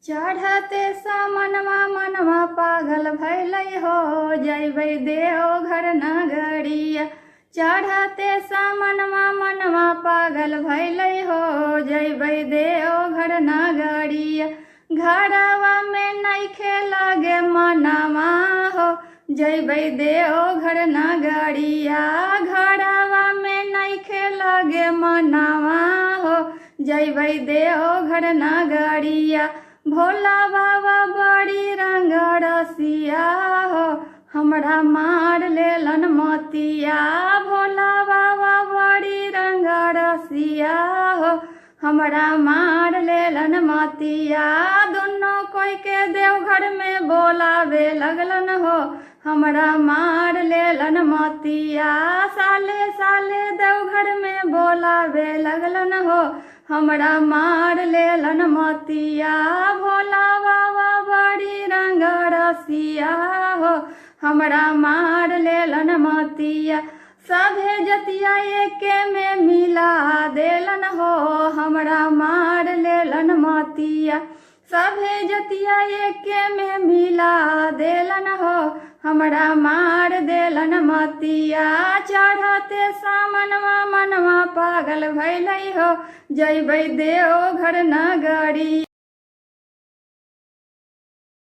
चढ़ते सामनवा मनवा पागल भैलै हो, जैबै देवघर नगरिया। चढ़ते सामनवा मनवा पागल भैलै हो, जैबै देवघर नगरिया। घरवा में नइखे लगे मनवा हो, जैबै देवघर नगरिया। घरवा में नइखे लगे मनवा हो, जैबै देवघर नगरिया। भोला बाबा बड़ी रंग रसिया हो, हमरा मार लेलन मतिया। भोला बाबा बड़ी रंग रसिया हो, हमरा मार लेलन मतिया। दोनों कोई के देवघर में बोलावे लगलन हो, हमरा मार लेलन मतिया। साले साले देवघर में बोलावे लगलन हो, हमरा मार लेलन मतिया। भोला बाबा बड़ी रंग रसिया हो, हमरा मार लेलन मतिया। सभे जतिया एके में मिला देलन हो, हमरा मार लेलन मतिया। सभे जतिया एके में मिला देलन हो, हमरा मार देलन मतिया। चढ़ते सामनवा मनवा पागल भैलै हो, जैबै देवघर नगरी।